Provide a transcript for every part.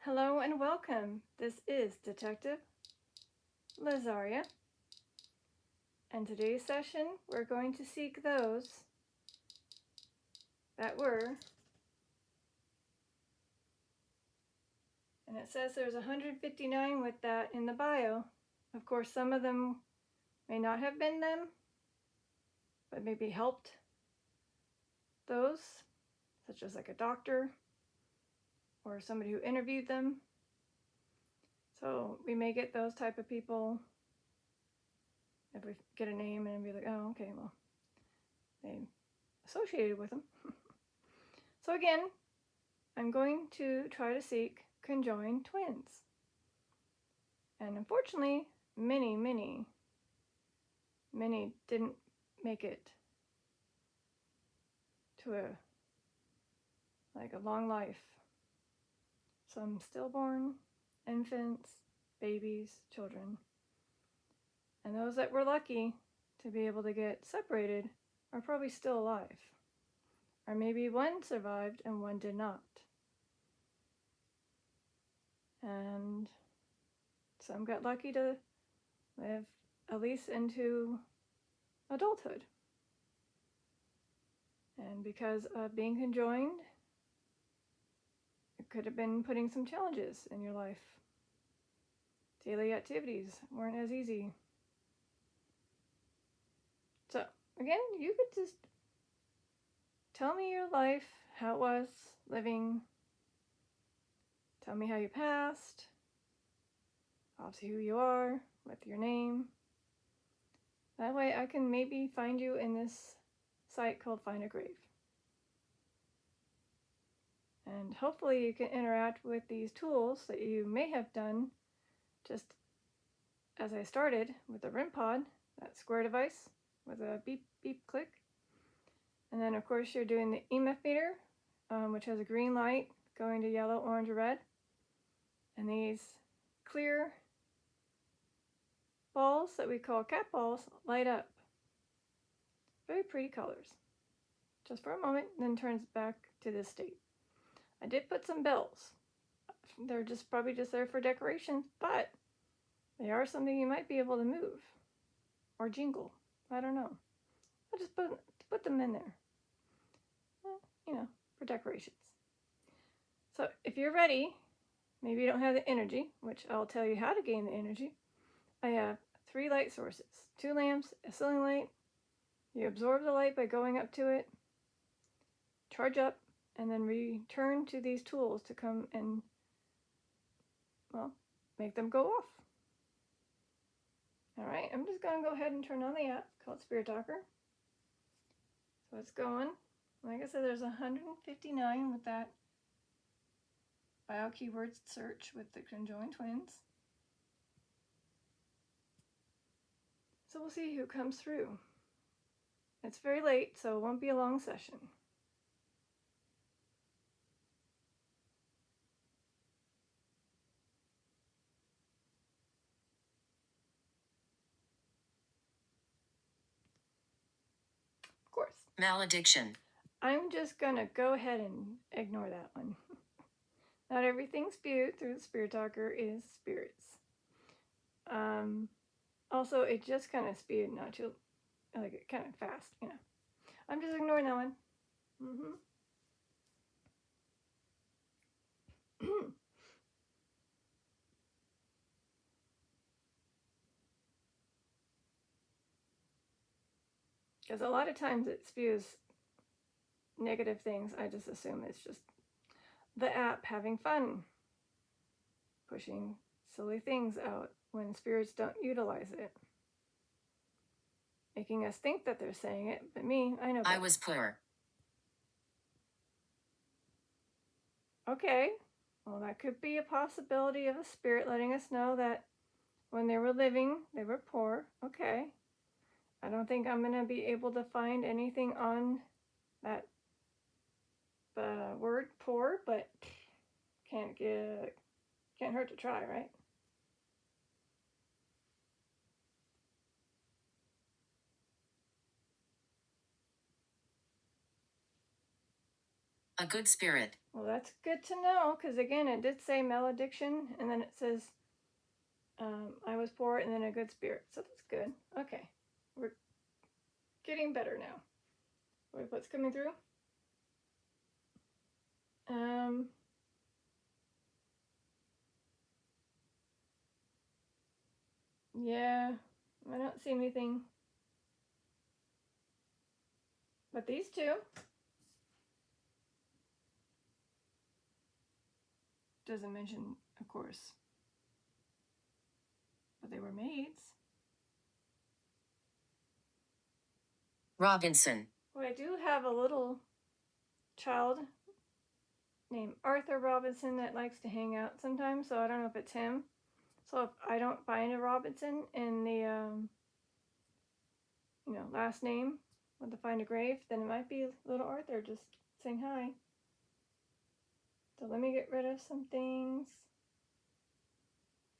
Hello and welcome. This is Detective Lazaria, and today's session we're going to seek those that were, and it says there's 159 with that in the bio. Of course, some of them may not have been them, but maybe helped those, such as like a doctor or somebody who interviewed them. So we may get those type of people if we get a name and be like, oh, okay, well, they associated with them. So again, I'm going to try to seek conjoined twins. And unfortunately, many didn't make it to a long life. Some stillborn, infants, babies, children. And those that were lucky to be able to get separated are probably still alive. Or maybe one survived and one did not. And some got lucky to live at least into adulthood. And because of being conjoined, it could have been putting some challenges in your life. Daily activities weren't as easy. So again, you could just tell me your life, how it was living. Tell me how you passed. Obviously who you are, with your name. That way I can maybe find you in this site called Find a Grave. And hopefully you can interact with these tools that you may have done just as I started with the REM pod, that square device with a beep, beep, click. And then of course you're doing the EMF meter, which has a green light going to yellow, orange, or red. And these clear balls that we call cat balls light up. Very pretty colors. Just for a moment, then turns back to this state. I did put some bells. They're probably just there for decorations, but they are something you might be able to move or jingle. I don't know. I'll just put them in there, for decorations. So if you're ready, maybe you don't have the energy, which I'll tell you how to gain the energy. I have 3 light sources, 2 lamps, a ceiling light. You absorb the light by going up to it, charge up, and then return to these tools to come and, make them go off. All right, I'm just going to go ahead and turn on the app called Spirit Talker. So it's going. Like I said, there's 159 with that bio keyword search with the conjoined twins. So we'll see who comes through. It's very late, so it won't be a long session. Of course. Malediction. I'm just going to go ahead and ignore that one. Not everything spewed through the Spirit Talker is spirits. Also, it just kind of spewed, not too, kind of fast, I'm just ignoring that one. Because a lot of times it spews negative things. I just assume it's just the app having fun, pushing silly things out when spirits don't utilize it, making us think that they're saying it, but me, I know better. I was poor. Okay, well, that could be a possibility of a spirit letting us know that when they were living, they were poor. Okay. I don't think I'm going to be able to find anything on that word poor, but can't hurt to try, right? A good spirit. Well, that's good to know, because again, it did say malediction, and then it says I was poor, and then a good spirit. So that's good. Okay. We're getting better now. Wait, what's coming through? Yeah, I don't see anything but these two. Doesn't mention, of course, but they were maids. Robinson. Well, I do have a little child named Arthur Robinson that likes to hang out sometimes, so I don't know if it's him. So if I don't find a Robinson in the last name with the find a grave, then it might be little Arthur just saying hi. So let me get rid of some things.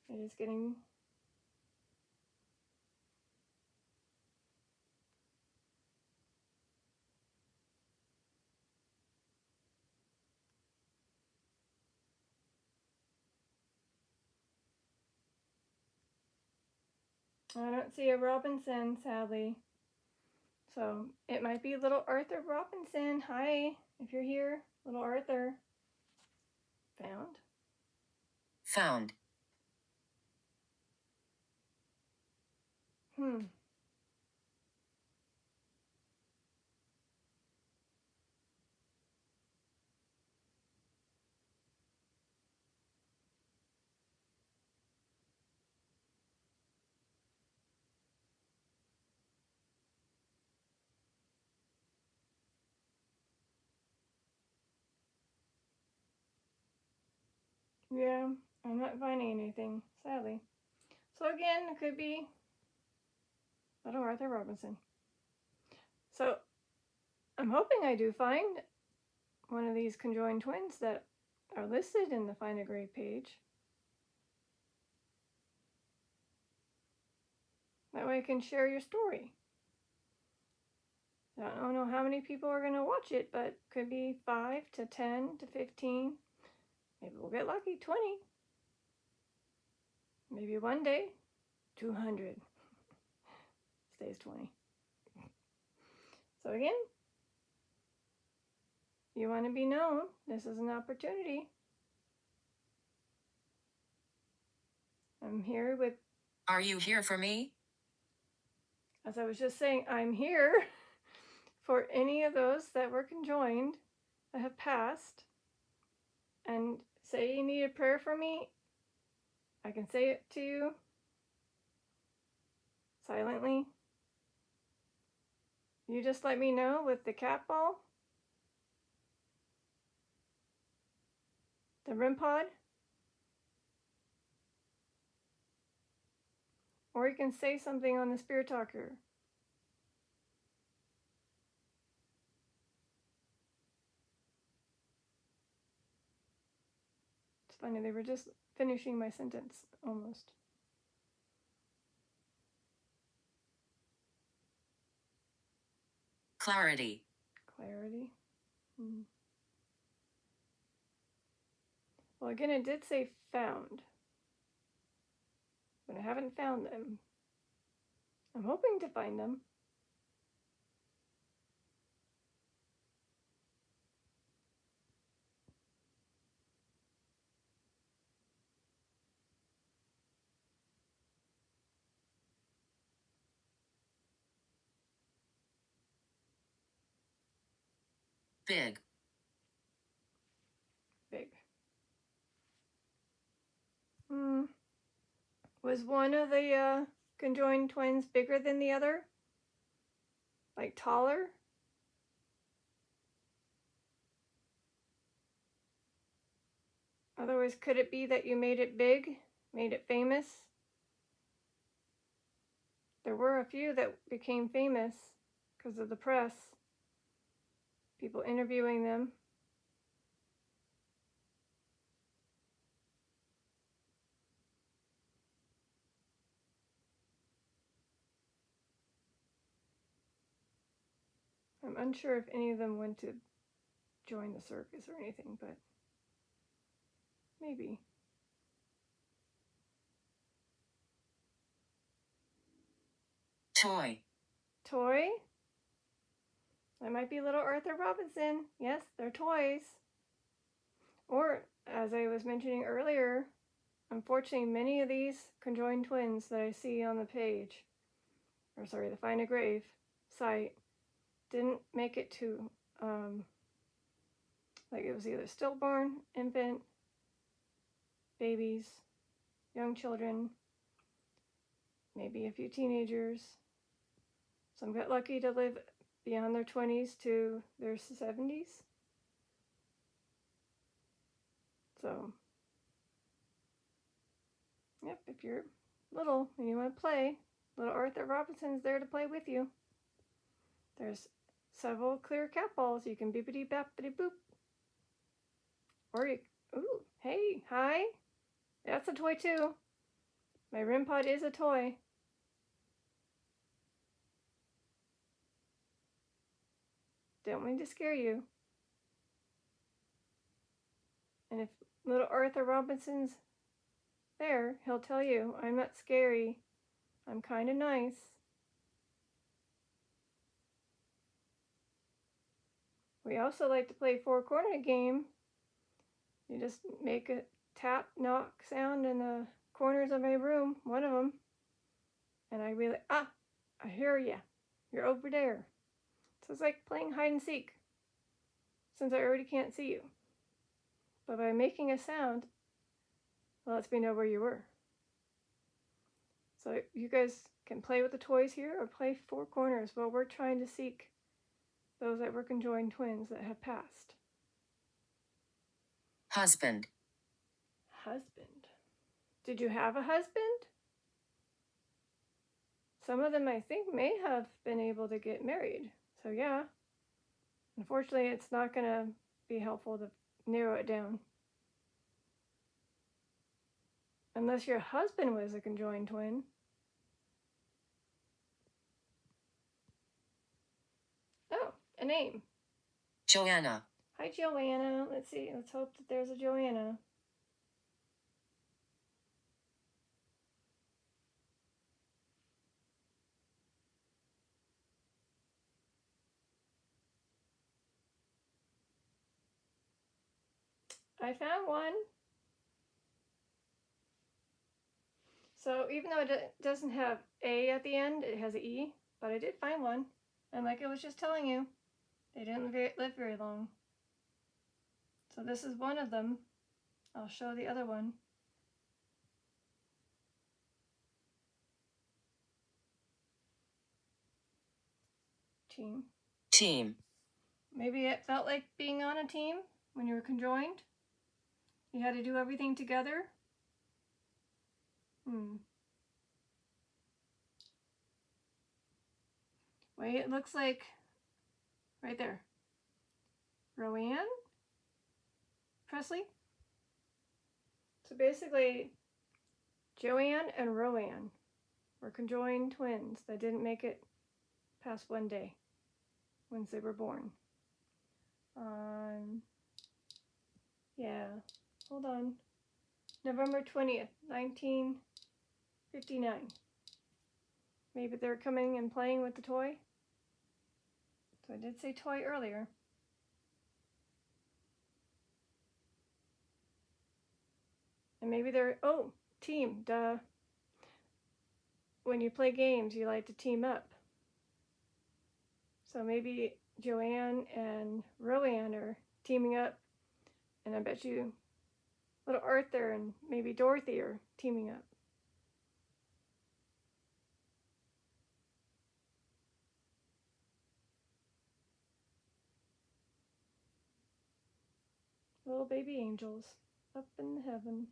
It is getting I don't see a Robinson, sadly. So it might be little Arthur Robinson. Hi, if you're here, little Arthur. Found. Found. Yeah, I'm not finding anything, sadly. So again, it could be little Arthur Robinson. So I'm hoping I do find one of these conjoined twins that are listed in the Find a Grave page. That way I can share your story. I don't know how many people are going to watch it, but could be 5 to 10 to 15. Maybe we'll get lucky, 20. Maybe one day, 200. Stays 20. So again, you want to be known. This is an opportunity. I'm here with... Are you here for me? As I was just saying, I'm here for any of those that were conjoined that have passed. And say you need a prayer for me, I can say it to you silently. You just let me know with the cat ball, the REM pod, or you can say something on the Spirit Talker. It's funny, they were just finishing my sentence almost. Clarity. Clarity. Well, again, it did say found, but I haven't found them. I'm hoping to find them. Big. Big. Was one of the conjoined twins bigger than the other? Like taller? Otherwise, could it be that you made it big, made it famous? There were a few that became famous because of the press, people interviewing them. I'm unsure if any of them went to join the circus or anything, but maybe. Toy. Toy? That might be little Arthur Robinson. Yes, they're toys. Or, as I was mentioning earlier, unfortunately, many of these conjoined twins that I see on the page, or sorry, the Find a Grave site, didn't make it to, like it was either stillborn, infant, babies, young children, maybe a few teenagers. Some got lucky to live beyond their 20s to their 70s. So, yep, if you're little and you want to play, little Arthur Robinson's there to play with you. There's several clear cat balls. You can bippity bappity boop. Or you, ooh, hey, hi. That's a toy too. My REM pod is a toy. Don't mean to scare you. And if little Arthur Robinson's there, he'll tell you, I'm not scary. I'm kind of nice. We also like to play four-corner game. You just make a tap, knock sound in the corners of my room, one of them, and I be like, I hear ya. You're over there. So it's like playing hide and seek, since I already can't see you. But by making a sound, it lets me know where you were. So you guys can play with the toys here or play four corners while we're trying to seek those that were conjoined twins that have passed. Husband. Husband. Did you have a husband? Some of them, I think, may have been able to get married. So yeah, unfortunately, it's not going to be helpful to narrow it down. Unless your husband was a conjoined twin. Oh, a name. Joanna. Hi, Joanna. Let's see. Let's hope that there's a Joanna. I found one. So even though it doesn't have A at the end, it has an E, but I did find one. And like I was just telling you, they didn't live very long. So this is one of them. I'll show the other one. Team. Team. Maybe it felt like being on a team when you were conjoined. You had to do everything together. Wait, it looks like right there. Roanne Presley. So basically, Joanne and Roanne were conjoined twins that didn't make it past one day once they were born. Yeah, hold on. November 20th, 1959. Maybe they're coming and playing with the toy. So I did say toy earlier. And maybe they're, oh, team, duh. When you play games, you like to team up. So maybe Joanne and Roanne are teaming up. And I bet you little Arthur and maybe Dorothy are teaming up. Little baby angels up in heaven.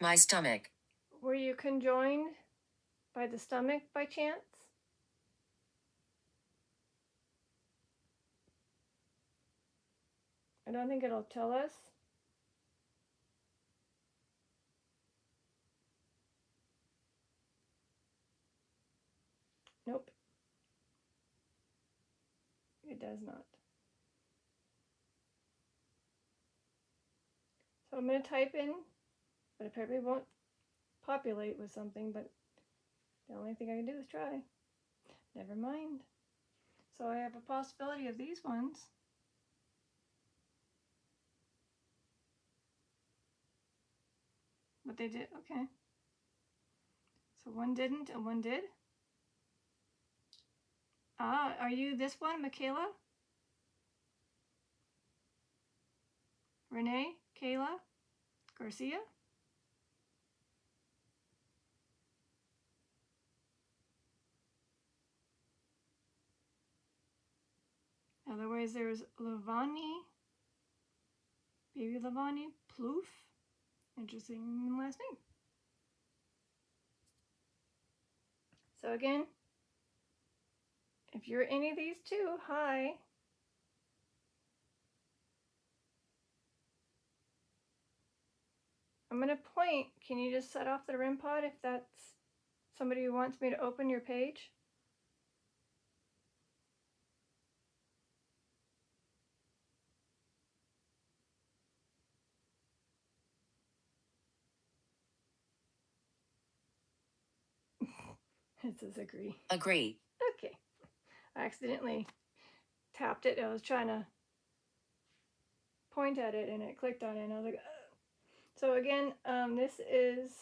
My stomach. Were you conjoined by the stomach by chance? I don't think it'll tell us. Nope. It does not. So I'm going to type in, but it probably won't populate with something, but the only thing I can do is try. Never mind. So I have a possibility of these ones. What they did, okay. So one didn't and one did. Ah, are you this one, Michaela? Renee? Kayla? Garcia? Otherwise, there's Lavani, baby Lavani, Ploof. Interesting last name. So again, if you're any of these two, hi. I'm going to point. Can you just set off the REM pod if that's somebody who wants me to open your page? It says agree. Agree. Okay. I accidentally tapped it. I was trying to point at it and it clicked on it and I was like, ugh. So again, this is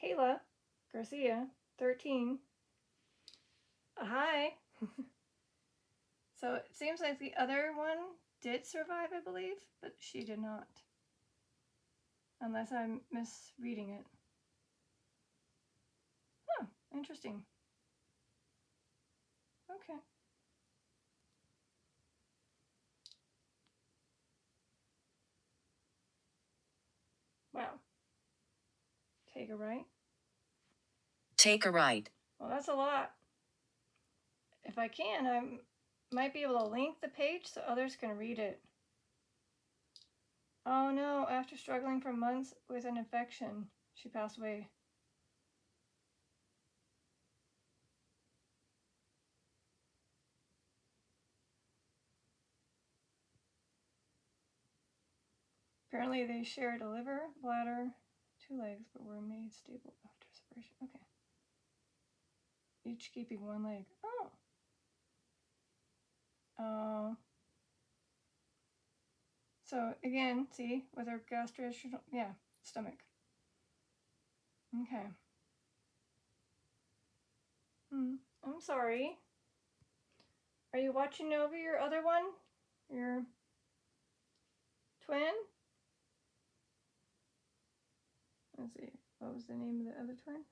Kayla Garcia, 13. Hi. So it seems like the other one did survive, I believe, but she did not. Unless I'm misreading it. Huh, interesting. Okay. Wow. Take a right. Take a right. Well, that's a lot. If I can, I might be able to link the page so others can read it. Oh no, after struggling for months with an infection, she passed away. Apparently they shared a liver, bladder, 2 legs, but were made stable after separation. Okay. Each keeping 1 leg. Oh. So again, see, with her gastrointestinal, yeah, stomach. Okay. I'm sorry. Are you watching over your other one? Your twin? Let's see. What was the name of the other twin?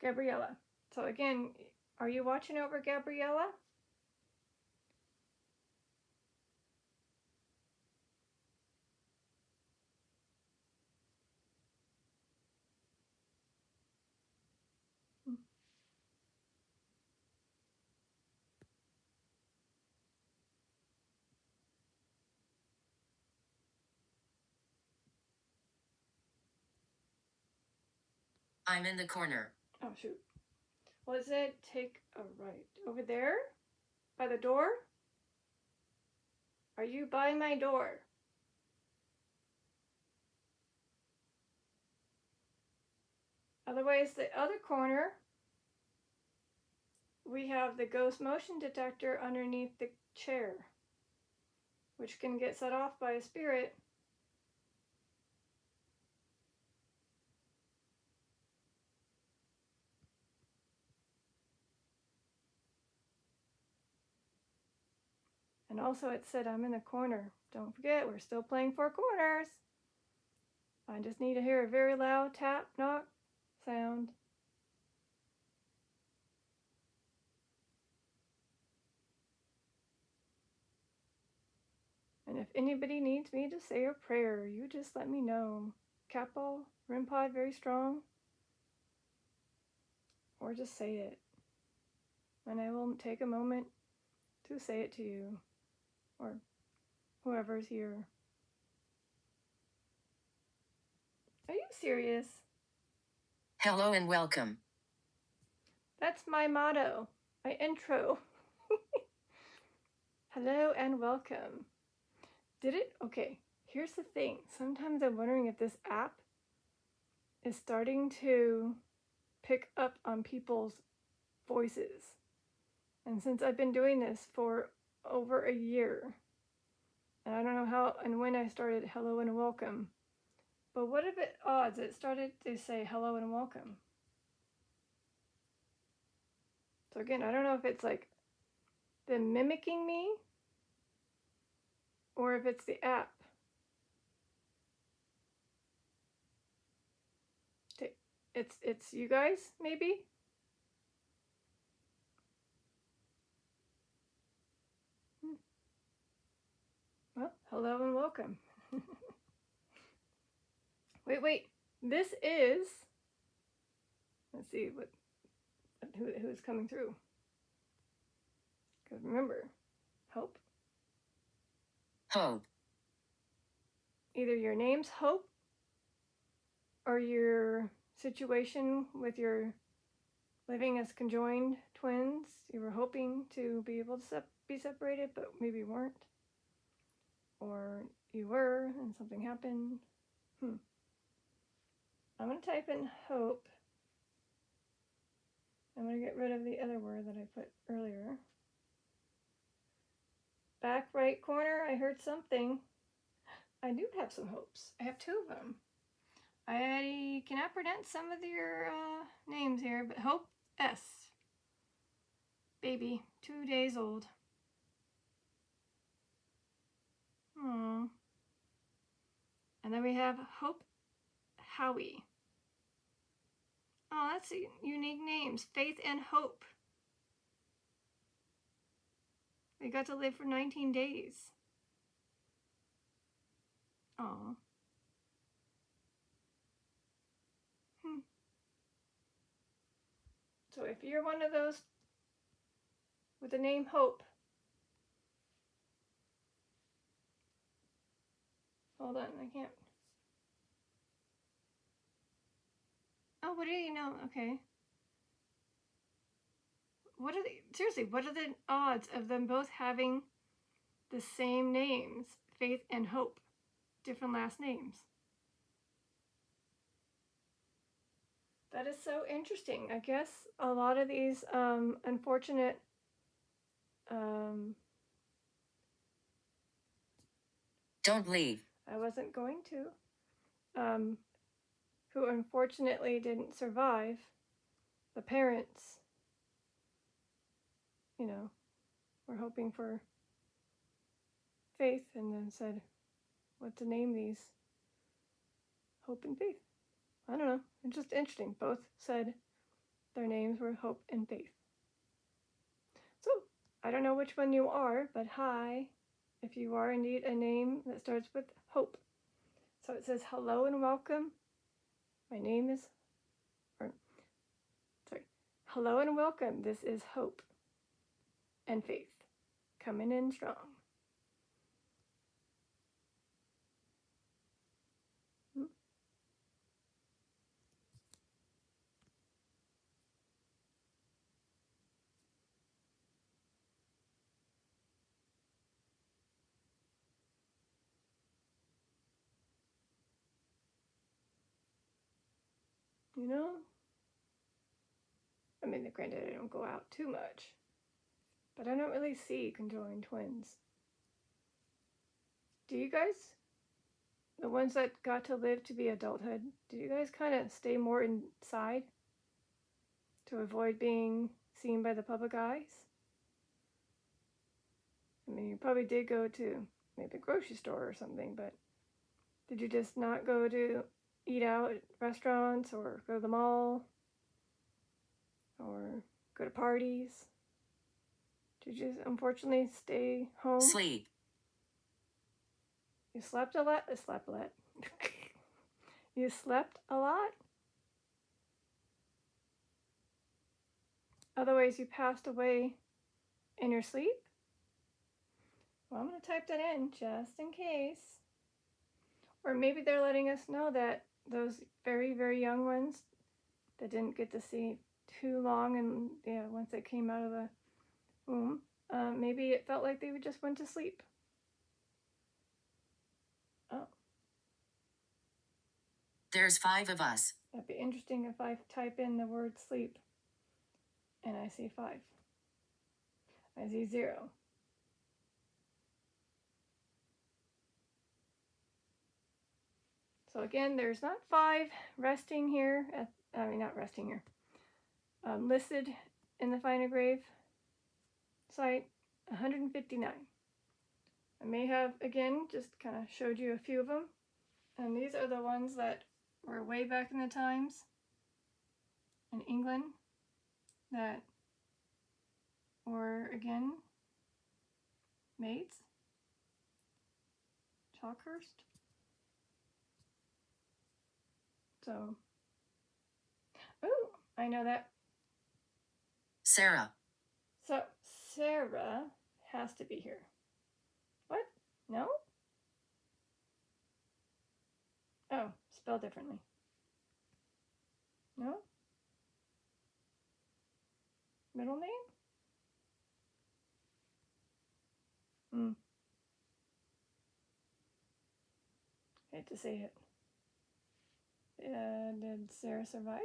Gabriella. So again, are you watching over Gabriella? I'm in the corner. Oh, shoot. Was it take a right? Over there? By the door? Are you by my door? Otherwise, the other corner, we have the ghost motion detector underneath the chair, which can get set off by a spirit. And also it said I'm in the corner. Don't forget, we're still playing 4 corners. I just need to hear a very loud tap, knock sound. And if anybody needs me to say a prayer, you just let me know. Capo, REM pod very strong. Or just say it. And I will take a moment to say it to you. Or whoever's here. serious. Hello and welcome. That's my motto, my intro. Hello and welcome. Did it? Okay, here's the thing. Sometimes I'm wondering if this app is starting to pick up on people's voices. And since I've been doing this for over a year, and I don't know how and when I started hello and welcome, but what if it started to say hello and welcome? So again, I don't know if it's like them mimicking me or if it's the app. It's you guys, maybe? Well, hello and welcome. Wait. This is, let's see who's coming through. Because remember, Hope. Hope. Either your name's Hope or your situation with your living as conjoined twins, you were hoping to be able to be separated, but maybe weren't. Or you were and something happened. I'm going to type in Hope. I'm going to get rid of the other word that I put earlier. Back right corner, I heard something. I do have some hopes. I have two of them. I cannot pronounce some of your names here, but Hope S. Baby, 2 days old. Aww. And then we have Hope Howie. Oh, that's unique names. Faith and Hope. They got to live for 19 days. Aw. So if you're one of those with the name Hope, hold on, I can't. Oh, what do you know? Okay. What are the odds of them both having the same names, Faith and Hope, different last names? That is so interesting. I guess a lot of these unfortunate Don't leave. I wasn't going to, who unfortunately didn't survive, the parents, were hoping for Faith and then said, what to name these? Hope and Faith. I don't know. It's just interesting. Both said their names were Hope and Faith. So, I don't know which one you are, but hi, if you are indeed a name that starts with Hope. So it says, hello and welcome. My name is, hello and welcome. This is Hope and Faith, coming in strong. I mean, granted, I don't go out too much, but I don't really see conjoined twins. Do you guys? The ones that got to live to be adulthood, do you guys kind of stay more inside to avoid being seen by the public eyes? I mean, you probably did go to maybe a grocery store or something, but did you just not go to eat out at restaurants or go to the mall or go to parties? Did you just unfortunately stay home? Sleep. You slept a lot? You slept a lot? Otherwise, you passed away in your sleep? Well, I'm going to type that in just in case. Or maybe they're letting us know that those very, very young ones that didn't get to see too long, and yeah, once they came out of the womb, maybe it felt like they just went to sleep. Oh, There's 5 of us. that'd be interesting if I type in the word sleep and I see 5. I see 0. So again, there's not 5 resting here, not resting here, listed in the Find a Grave site, 159. I may have, again, just kind of showed you a few of them. And these are the ones that were way back in the times in England that were, again, maids. Chalkhurst. So, oh, I know that. Sarah. So, Sarah has to be here. What? No? Oh, spelled differently. No? Middle name? Hate to say it. Did Sarah survive?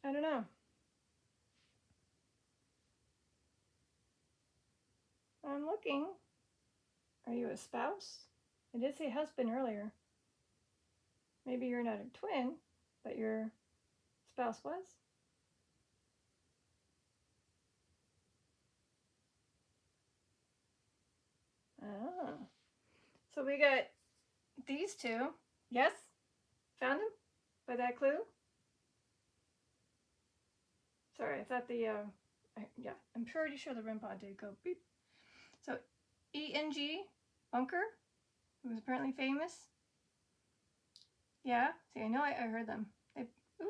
I don't know. I'm looking. Are you a spouse? I did say husband earlier. Maybe you're not a twin, but your spouse was? Ah. So we got these two. Yes? Found them? By that clue? Sorry, I thought the, yeah, I'm pretty sure the REM pod did go beep. So, Eng Bunker, who was apparently famous. Yeah, see, I know I heard them. They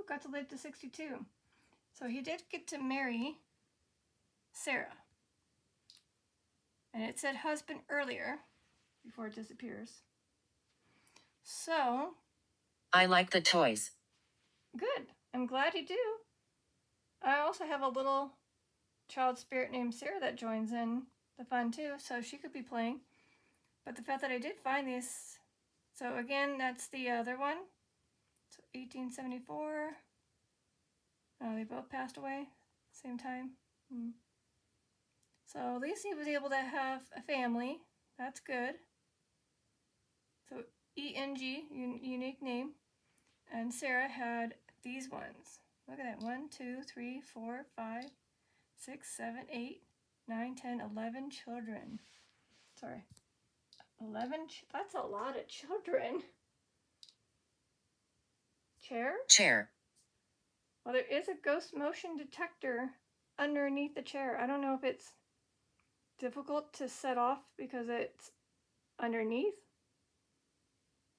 got to live to 62. So he did get to marry Sarah. And it said husband earlier, before it disappears. So. I like the toys. Good. I'm glad you do. I also have a little child spirit named Sarah that joins in the fun too, so she could be playing. But the fact that I did find these, so again, that's the other one. So 1874. Oh, they both passed away same time. So at least he was able to have a family. That's good. So ENG, unique name. And Sarah had these ones. Look at that. 1, 2, 3, 4, 5, 6, 7, 8, 9, 10, 11 children. Sorry. 11? That's a lot of children. Chair? Well, there is a ghost motion detector underneath the chair. I don't know if it's difficult to set off because it's underneath.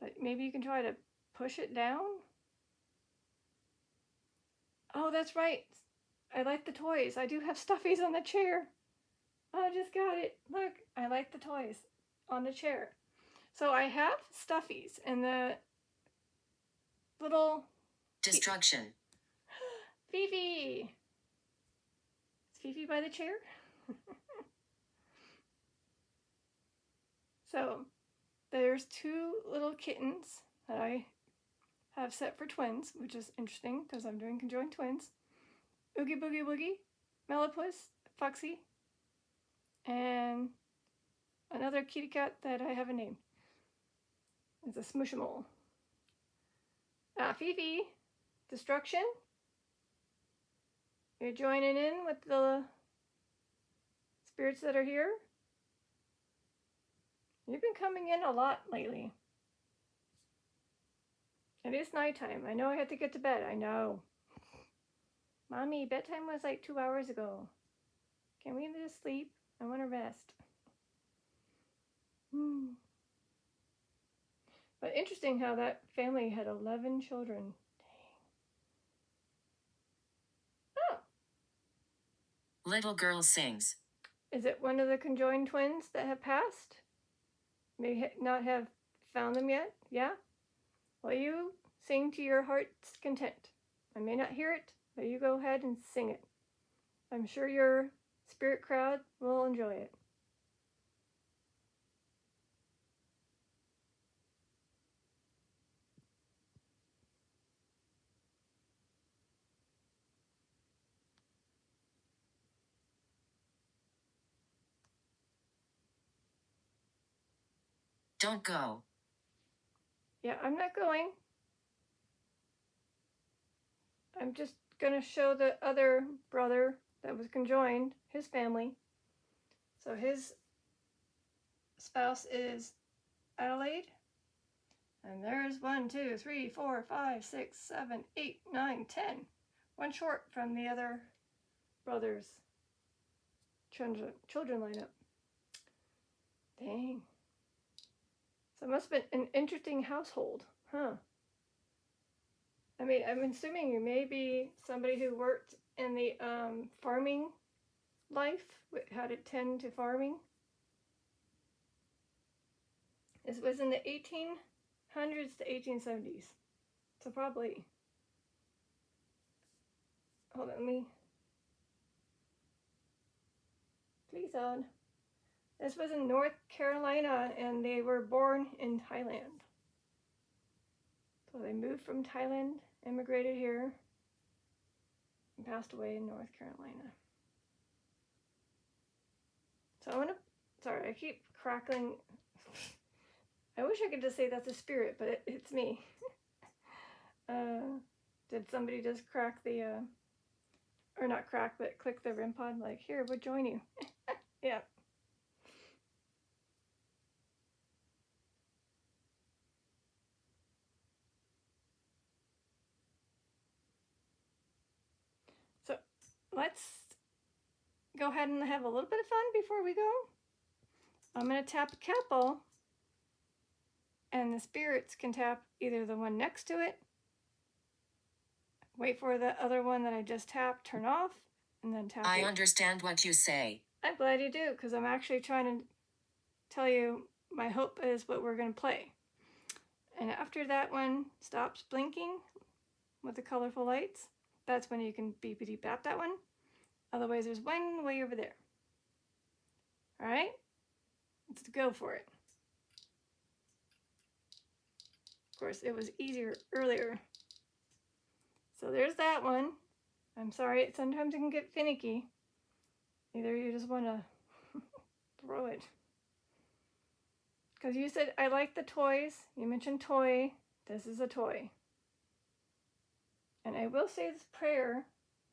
But maybe you can try to push it down. Oh, that's right. I like the toys. I do have stuffies on the chair. I just got it. Look, I like the toys on the chair. So I have stuffies and the little... Destruction. Fifi! Is Fifi by the chair? So there's 2 little kittens that I have set for twins, which is interesting because I'm doing conjoined twins. Oogie Boogie Woogie, Mellopus, Foxy, and another kitty cat that I haven't named. It's a Smooshamole. Fifi, Destruction. You're joining in with the spirits that are here. You've been coming in a lot lately. It is nighttime. I know I had to get to bed. I know. Mommy, bedtime was like 2 hours ago. Can we just sleep? I want to rest. But interesting how that family had 11 children. Dang. Oh. Little girl sings. Is it one of the conjoined twins that have passed? May not have found them yet? Yeah? Well, you sing to your heart's content. I may not hear it, but you go ahead and sing it. I'm sure your spirit crowd will enjoy it. Don't go. Yeah, I'm not going. I'm just going to show the other brother that was conjoined, his family. So his spouse is Adelaide. And there's 1, 2, 3, 4, 5, 6, 7, 8, 9, 10. One short from the other brother's children lineup. Dang. So it must have been an interesting household, huh? I mean, I'm assuming you may be somebody who worked in the farming life, how to tend to farming. This was in the 1800s to 1870s. So probably, hold on, please on. This was in North Carolina, and they were born in Thailand. So they moved from Thailand, immigrated here, and passed away in North Carolina. So I want to, sorry, I keep crackling. I wish I could just say that's a spirit, but it's me. Did somebody just crack the, or not crack, but click the REM pod, like, here, we'll join you. Yeah. So let's go ahead and have a little bit of fun before we go. I'm going to tap a couple, and the spirits can tap either the one next to it, wait for the other one that I just tapped, turn off, and then tap I it. understand what you say. I'm glad you do, because I'm actually trying to tell you my hope is what we're going to play. And after that one stops blinking with the colorful lights, that's when you can beepity bap that one. Otherwise, there's one way over there. All right, let's go for it. Of course, it was easier earlier. So there's that one. I'm sorry, sometimes it can get finicky. Either you just want to throw it. Because you said, I like the toys. You mentioned toy. This is a toy. And I will say this prayer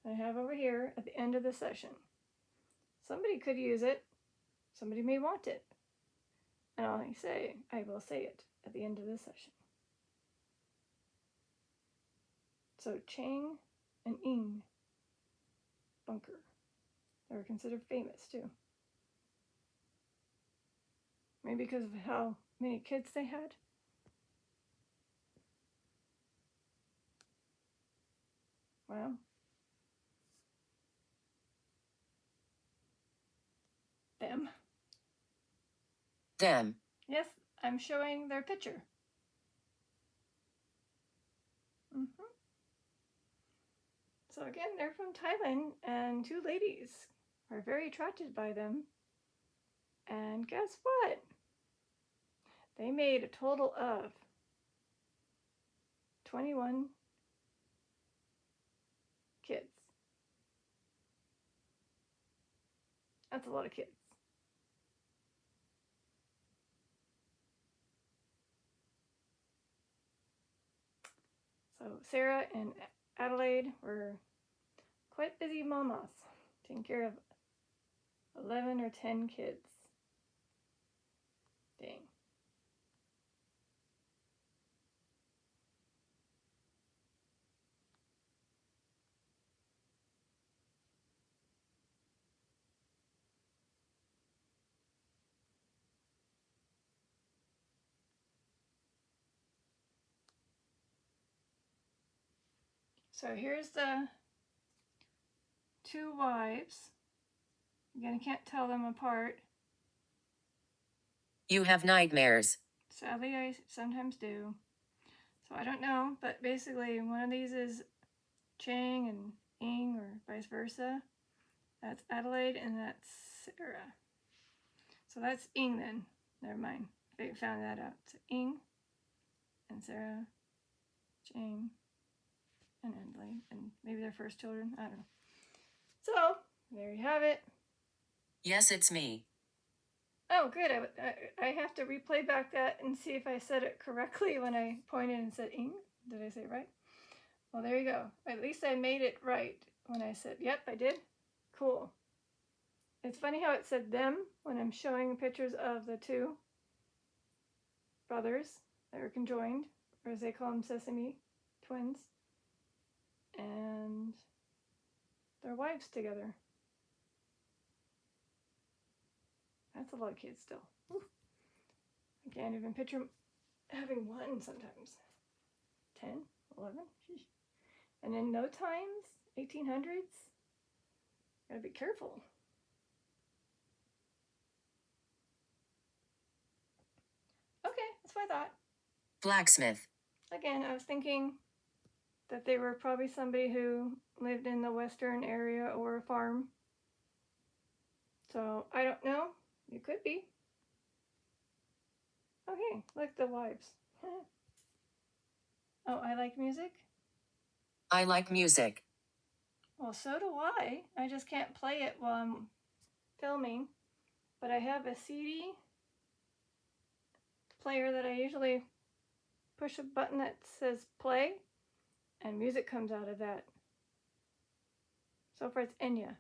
I have over here at the end of the session. Somebody could use it. Somebody may want it. And I will say it at the end of the session. So Chang and Eng Bunker. They were considered famous too. Maybe because of how many kids they had. Wow. Them. Yes, I'm showing their picture. So again, they're from Thailand, and two ladies are very attracted by them. And guess what? They made a total of 21 kids. That's a lot of kids. So Sarah and Adelaide were quite busy mamas, taking care of 11 or 10 kids. Dang. So here's the two wives. Again, I can't tell them apart. You have nightmares. Sadly, I sometimes do. So I don't know, but basically one of these is Chang and Eng, or vice versa. That's Adelaide, and that's Sarah. So that's Eng then. Never mind. I found that out. So Eng and Sarah, Chang, and Adelaide, and maybe their first children. I don't know. So there you have it. Yes, it's me. Oh, good. I have to replay back that and see if I said it correctly when I pointed and said Eng. Did I say it right? Well, there you go. At least I made it right when I said, yep, I did. Cool. It's funny how it said them when I'm showing pictures of the two brothers that were conjoined, or as they call them, Sesame twins, and their wives together. That's a lot of kids still. Oof. I can't even picture having one sometimes. 10, 11, sheesh. And in no times, 1800s, gotta be careful. Okay, that's what I thought. Blacksmith. Again, I was thinking that they were probably somebody who lived in the western area or a farm. So I don't know. You could be. Okay, look, the wives. Oh, I like music? I like music. Well, so do I. I just can't play it while I'm filming. But I have a CD player that I usually push a button that says play, and music comes out of that. So far, it's Enya.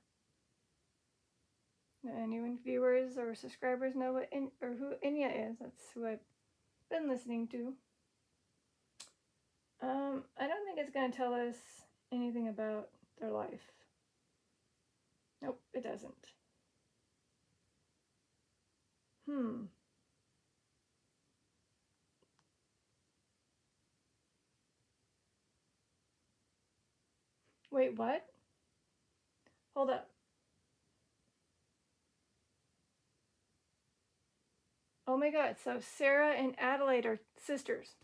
Any viewers or subscribers know what who Enya is? That's who I've been listening to. I don't think it's going to tell us anything about their life. Nope, it doesn't. Wait, what? Hold up. Oh my god, so Sarah and Adelaide are sisters.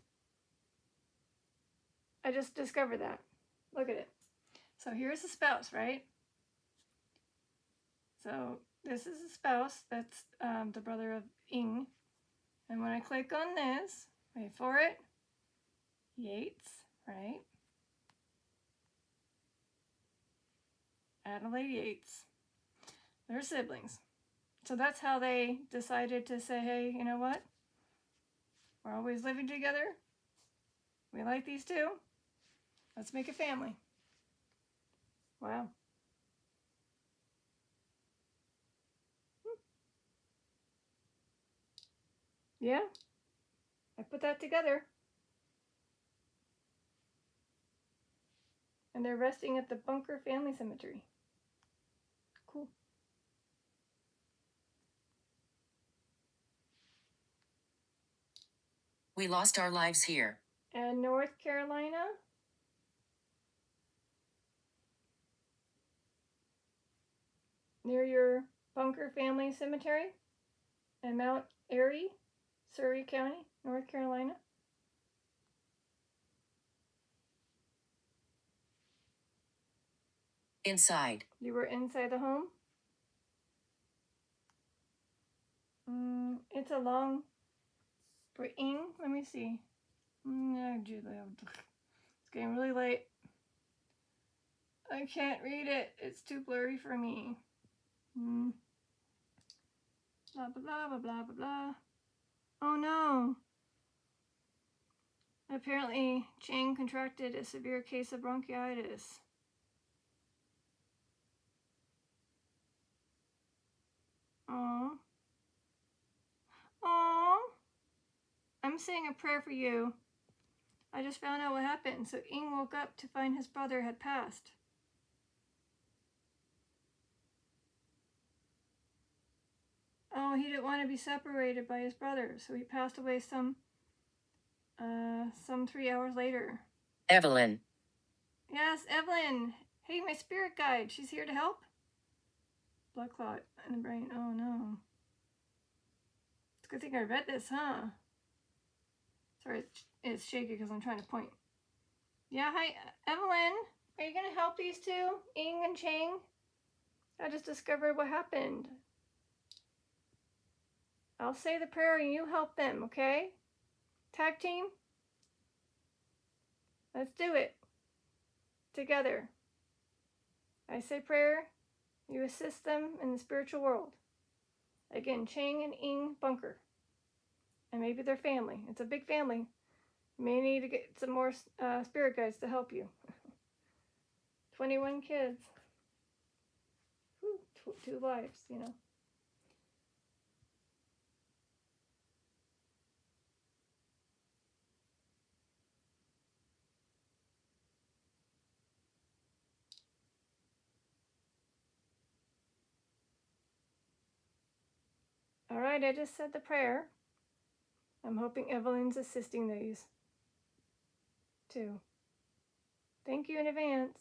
I just discovered that. Look at it. So here's the spouse, right? So this is the spouse. That's the brother of Eng. And when I click on this, wait for it, Yates, right? Adelaide Yates. They're siblings. So that's how they decided to say, hey, you know what? We're always living together. We like these two. Let's make a family. Wow. Yeah, I put that together. And they're resting at the Bunker Family Cemetery. Cool. We lost our lives here. And North Carolina. Near your Bunker Family Cemetery. And Mount Airy, Surrey County, North Carolina. Inside. You were inside the home? It's a long, for Eng, let me see. It's getting really late. I can't read it. It's too blurry for me. Blah, blah, blah, blah, blah, blah, blah. Oh no. Apparently, Chang contracted a severe case of bronchitis. Oh. Oh. I'm saying a prayer for you. I just found out what happened. So Eng woke up to find his brother had passed. Oh, he didn't want to be separated by his brother, so he passed away some 3 hours later. Evelyn. Yes, Evelyn. Hey, my spirit guide. She's here to help. Blood clot in the brain. Oh no. It's a good thing I read this, huh? Sorry, it's shaky because I'm trying to point. Yeah, hi, Evelyn. Are you gonna help these two, Eng and Chang? I just discovered what happened. I'll say the prayer and you help them, okay? Tag team? Let's do it. Together. I say prayer, you assist them in the spiritual world. Again, Chang and Eng Bunker. And maybe their family. It's a big family. You may need to get some more spirit guides to help you. 21 kids. Whew, two lives, you know. All right, I just said the prayer. I'm hoping Evelyn's assisting these too. Thank you in advance.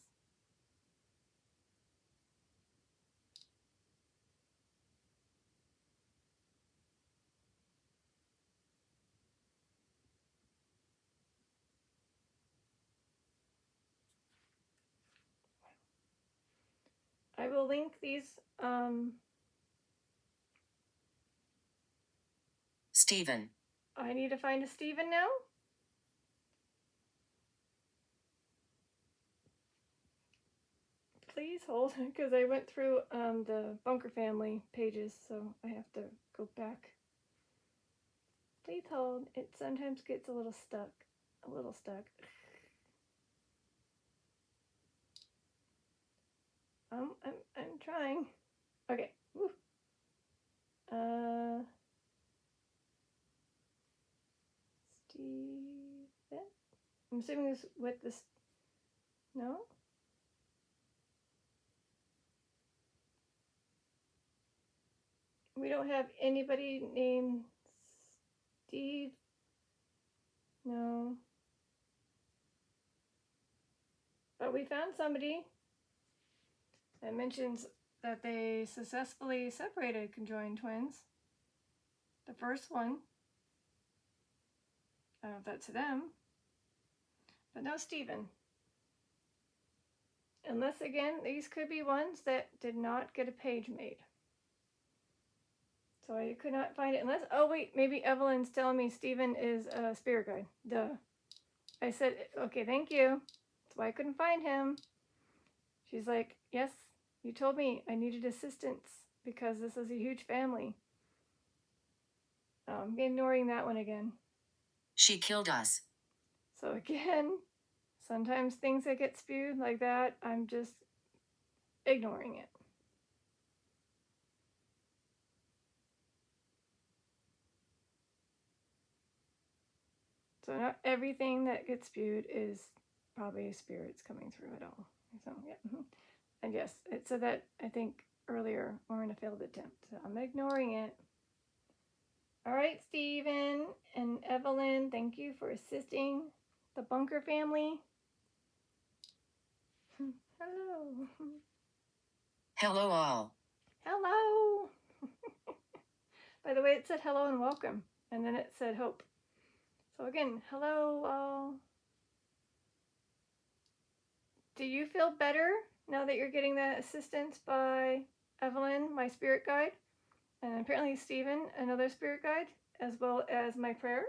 I will link these. Stephen. I need to find a Stephen now. Please hold, because I went through the Bunker family pages, so I have to go back. Please hold. It sometimes gets a little stuck. I'm trying. Okay. Woo. Stephen. I'm assuming this with this. No. We don't have anybody named Steve. No. But we found somebody that mentions that they successfully separated conjoined twins. The first one. I don't know if that's them. But no Stephen. Unless, again, these could be ones that did not get a page made. So I could not find it unless, oh wait, maybe Evelyn's telling me Stephen is a spirit guide. Duh. I said, okay, thank you. That's why I couldn't find him. She's like, yes, you told me I needed assistance because this is a huge family. I'm ignoring that one again. She killed us. So again, sometimes things that get spewed like that, I'm just ignoring it. So not everything that gets spewed is probably spirits coming through at all. So yeah. And yes, it said that, I think, earlier, or in a failed attempt. So I'm ignoring it. All right, Stephen and Evelyn, thank you for assisting the Bunker family. Hello. Hello all. Hello. By the way, it said hello and welcome, and then it said hope. So again, hello all. Do you feel better now that you're getting that assistance by Evelyn, my spirit guide, and apparently Stephen, another spirit guide, as well as my prayer?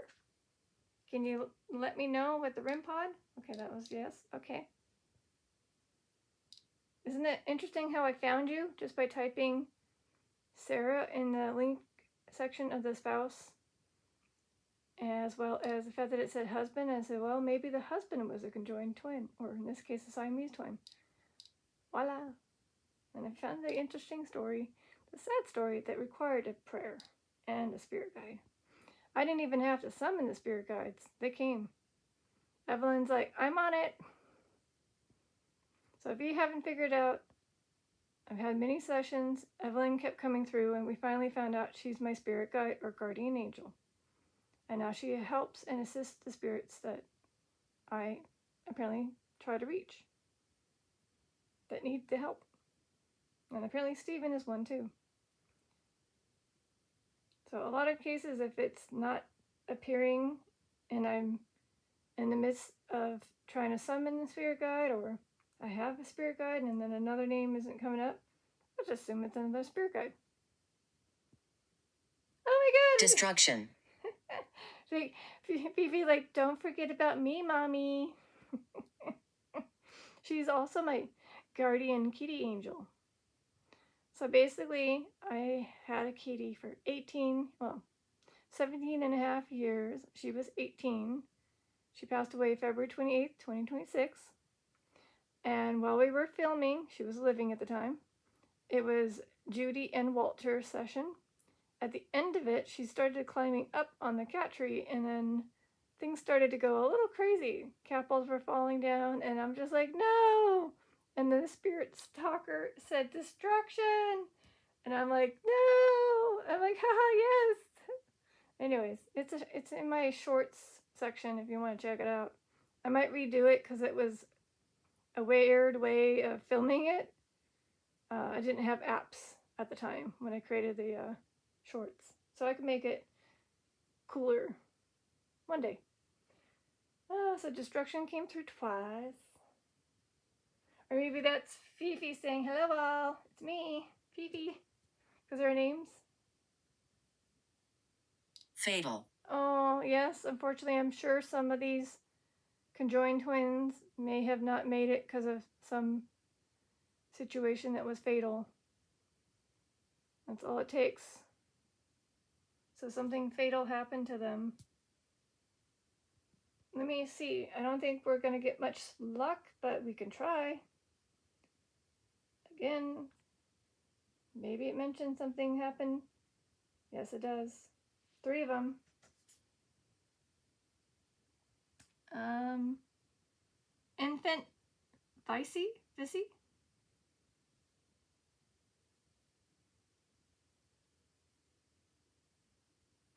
Can you let me know with the REM pod? Okay, that was yes. Okay. Isn't it interesting how I found you just by typing Sarah in the link section of the spouse, as well as the fact that it said husband? I said, well, maybe the husband was a conjoined twin, or in this case, a Siamese twin. Voila. And I found the interesting story, the sad story that required a prayer and a spirit guide. I didn't even have to summon the spirit guides. They came. Evelyn's like, I'm on it. So if you haven't figured out, I've had many sessions. Evelyn kept coming through, and we finally found out she's my spirit guide or guardian angel. And now she helps and assists the spirits that I apparently try to reach. that need the help. And apparently Stephen is one too. So a lot of cases, if it's not appearing and I'm in the midst of trying to summon the spirit guide, or I have a spirit guide and then another name isn't coming up, I'll just assume it's another spirit guide. Oh my god! Destruction. Like, Fifi, like, don't forget about me, mommy. She's also my guardian kitty angel. So basically, I had a kitty for 17 and a half years. She was 18. She passed away February 28th, 2026. And while we were filming, she was living at the time, it was Judy and Walter's session. At the end of it, she started climbing up on the cat tree, and then things started to go a little crazy. Cat balls were falling down, and I'm just like, no! And then the spirit stalker said, destruction! And I'm like, no! I'm like, haha, yes! Anyways, it's in my shorts section if you want to check it out. I might redo it because it was a weird way of filming it. I didn't have apps at the time when I created the shorts, so I could make it cooler one day. So destruction came through twice. Or maybe that's Fifi saying, hello all, it's me, Fifi. Because there are names. Fatal. Oh, yes, unfortunately, I'm sure some of these conjoined twins may have not made it because of some situation that was fatal. That's all it takes. So something fatal happened to them. Let me see. I don't think we're going to get much luck, but we can try. Again, maybe it mentioned something happened. Yes, it does. 3 of them. Infant Vicey?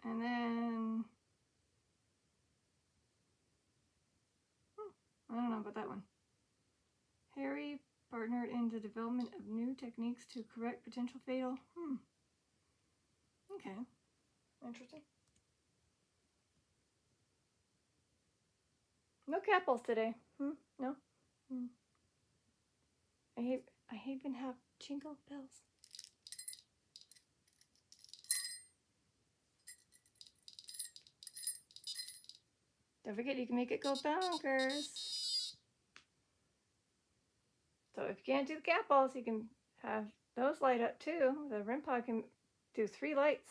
And then, I don't know about that one. Harry partnered in the development of new techniques to correct potential fatal. Okay. Interesting. No cat balls today. No. I even have jingle bells. Don't forget you can make it go bonkers. So if you can't do the cat balls, you can have those light up too. The REM pod can do 3 lights.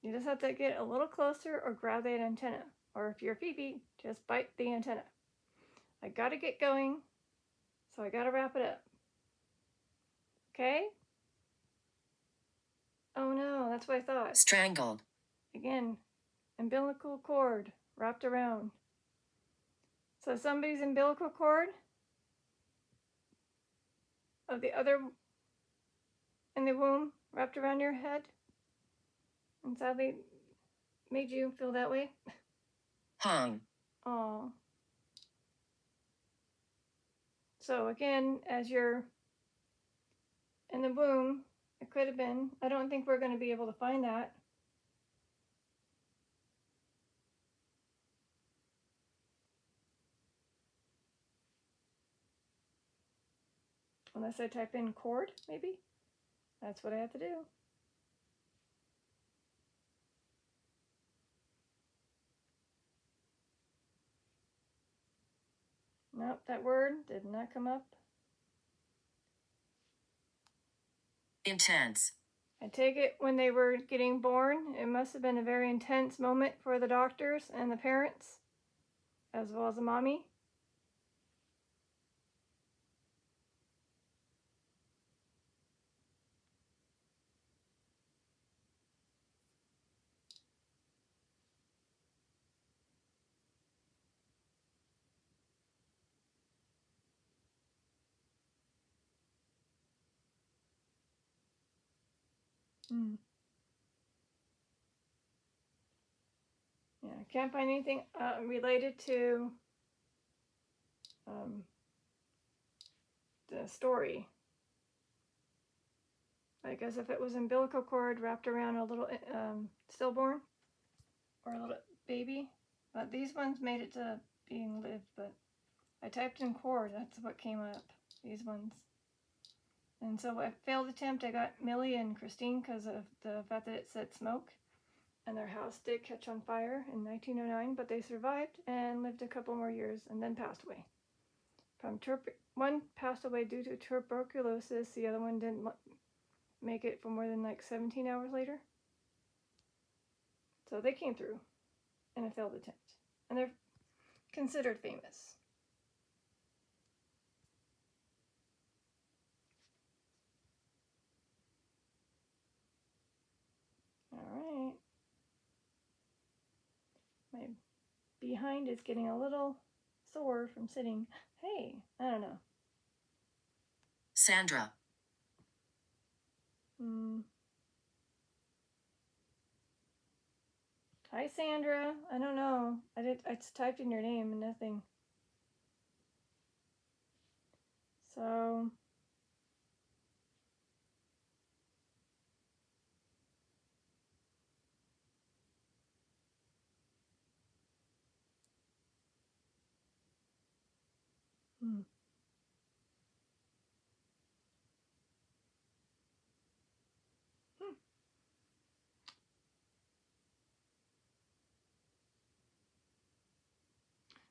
You just have to get a little closer or grab that antenna. Or if you're Fifi, just bite the antenna. I gotta get going, so I gotta wrap it up. Okay? Oh no, that's what I thought. Strangled. Again, umbilical cord wrapped around. So somebody's umbilical cord of the other in the womb wrapped around your head and sadly made you feel that way. Hung. Oh. So again, as you're in the womb, it could have been. I don't think we're going to be able to find that. Unless I type in cord, maybe. That's what I have to do. Nope, that word did not come up. Intense. I take it when they were getting born, it must have been a very intense moment for the doctors and the parents, as well as the mommy. Yeah, I can't find anything related to the story. Like as if it was umbilical cord wrapped around a little stillborn or a little baby. But these ones made it to being lived, but I typed in cord, that's what came up, these ones. And so a failed attempt, I got Millie and Christine because of the fact that it said smoke. And their house did catch on fire in 1909, but they survived and lived a couple more years and then passed away. One passed away due to tuberculosis, the other one didn't make it for more than like 17 hours later. So they came through in a failed attempt. And they're considered famous. All right. My behind is getting a little sore from sitting. Hey, I don't know. Sandra. Hi, Sandra. I don't know. I just typed in your name and nothing. So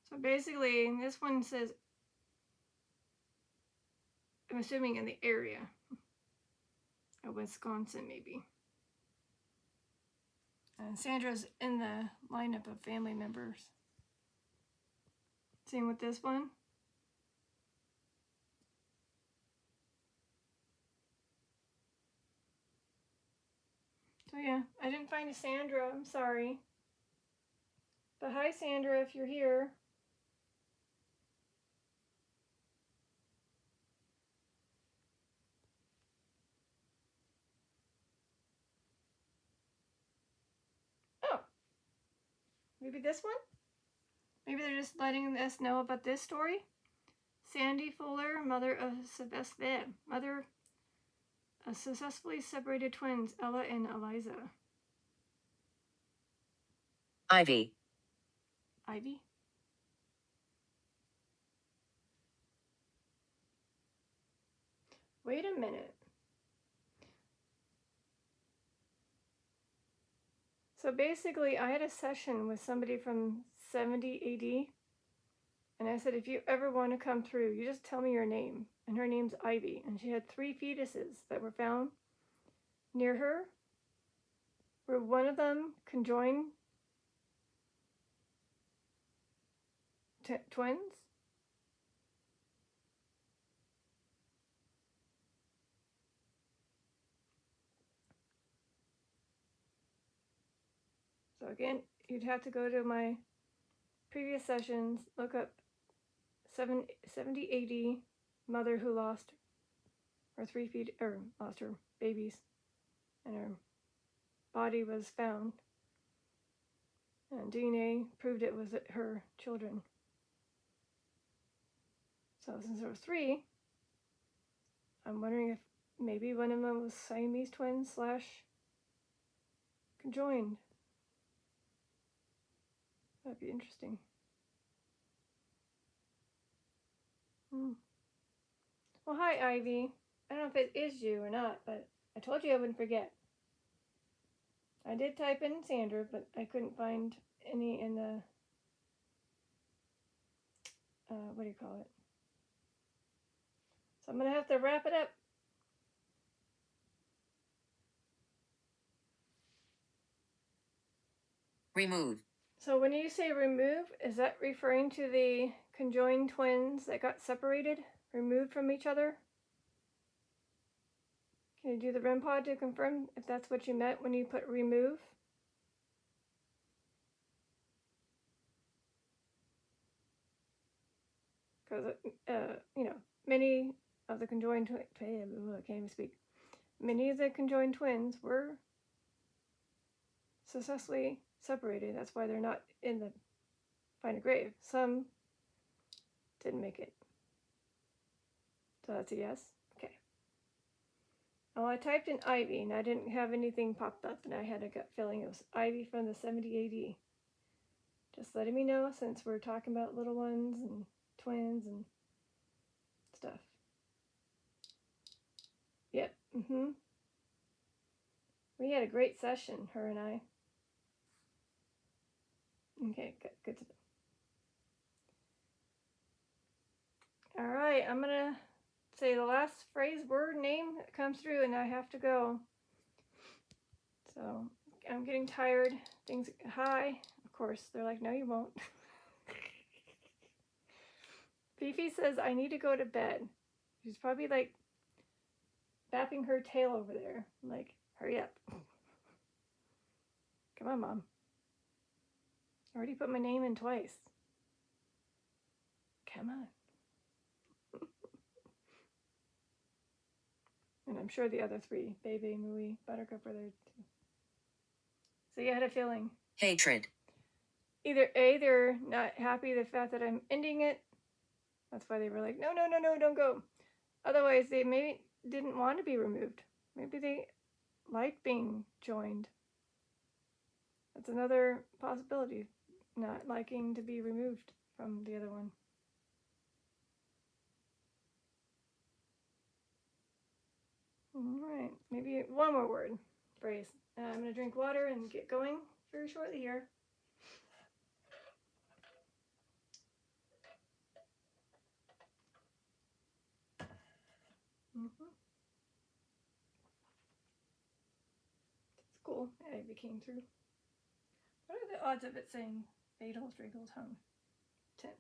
So basically, this one says, I'm assuming in the area of Wisconsin, maybe. And Sandra's in the lineup of family members. Same with this one. So yeah, I didn't find a Sandra. I'm sorry. But hi, Sandra, if you're here. Oh, maybe this one? Maybe they're just letting us know about this story. Sandy Fuller, mother of successfully separated twins, Ella and Eliza. Ivy. Ivy? Wait a minute. So basically, I had a session with somebody from 70 AD, and I said, if you ever want to come through, you just tell me your name. And her name's Ivy, and she had 3 fetuses that were found near her, where one of them conjoined twins. So again, you'd have to go to my previous sessions, look up 70 AD mother who lost her lost her babies, and her body was found, and DNA proved it was her children. So since there was 3, I'm wondering if maybe one of them was Siamese twins / conjoined. That'd be interesting. Well, hi, Ivy. I don't know if it is you or not, but I told you I wouldn't forget. I did type in Sandra, but I couldn't find any in the, what do you call it? So I'm going to have to wrap it up. Remove. So when you say remove, is that referring to the conjoined twins that got separated, removed from each other? Can you do the REM pod to confirm if that's what you meant when you put remove? Because, many of the conjoined twins, I can't even speak. Many of the conjoined twins were successfully separated. That's why they're not in the final grave. Some didn't make it So that's a yes. Okay. Oh, I typed in Ivy and I didn't have anything popped up, and I had a gut feeling it was Ivy from the 70 AD. Just letting me know, since we're talking about little ones and twins and stuff. Yep. We had a great session, her and I. Okay, good. All right, I'm gonna say the last phrase, word, name that comes through, and I have to go. So I'm getting tired. Things hi. Of course, they're like, no, you won't. Fifi says I need to go to bed. She's probably like bapping her tail over there. I'm like, hurry up. Come on, Mom. I already put my name in twice. Come on. And I'm sure the other three, Bebe, Mooey, Buttercup, are there too. So you had a feeling. Hatred. Either A, they're not happy the fact that I'm ending it. That's why they were like, no, don't go. Otherwise, they maybe didn't want to be removed. Maybe they like being joined. That's another possibility, not liking to be removed from the other one. All right, maybe one more word, phrase. I'm going to drink water and get going very shortly here. It's cool. Ivy came through. What are the odds of it saying fatal, striggled, hung? Tense.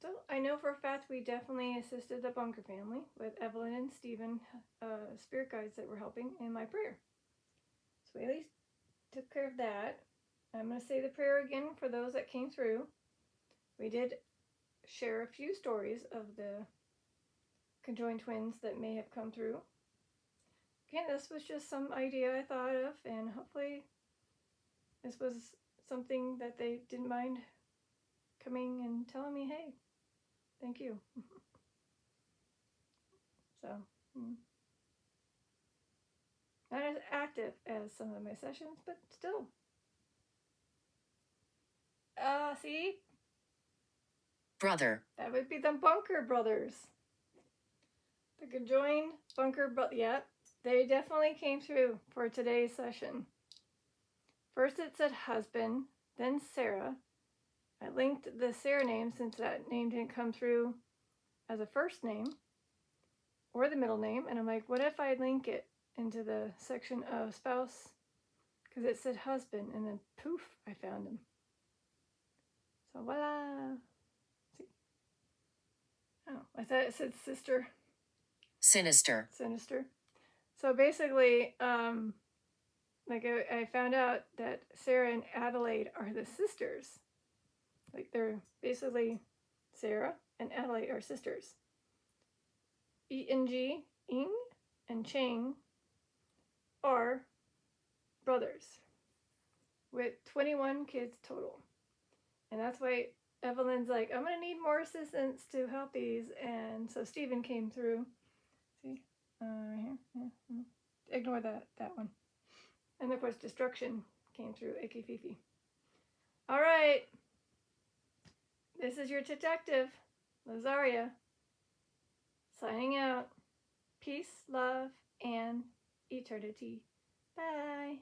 So I know for a fact we definitely assisted the Bunker family with Evelyn and Stephen, spirit guides that were helping in my prayer. So we at least took care of that. I'm going to say the prayer again for those that came through. We did share a few stories of the conjoined twins that may have come through. Again, this was just some idea I thought of, and hopefully this was something that they didn't mind coming and telling me, hey, thank you. So, not as active as some of my sessions, but still. See? Brother. That would be the Bunker brothers. The conjoined Bunker brothers. Yep, they definitely came through for today's session. First it said husband, then Sarah. I linked the Sarah name since that name didn't come through as a first name or the middle name. And I'm like, what if I link it into the section of spouse? Because it said husband, and then poof, I found him. So voila. See? Oh, I thought it said sister. Sinister. So basically, like I found out that Sarah and Adelaide are the sisters. Like they're basically Sarah and Adelaide are sisters. Eng, and Chang are brothers with 21 kids total. And that's why Evelyn's like, I'm going to need more assistance to help these. And so Stephen came through. See? Here. Yeah. Ignore that one. And of course, Destruction came through, aka Fifi. All right. This is your detective, Lazaria, signing out. Peace, love, and eternity. Bye.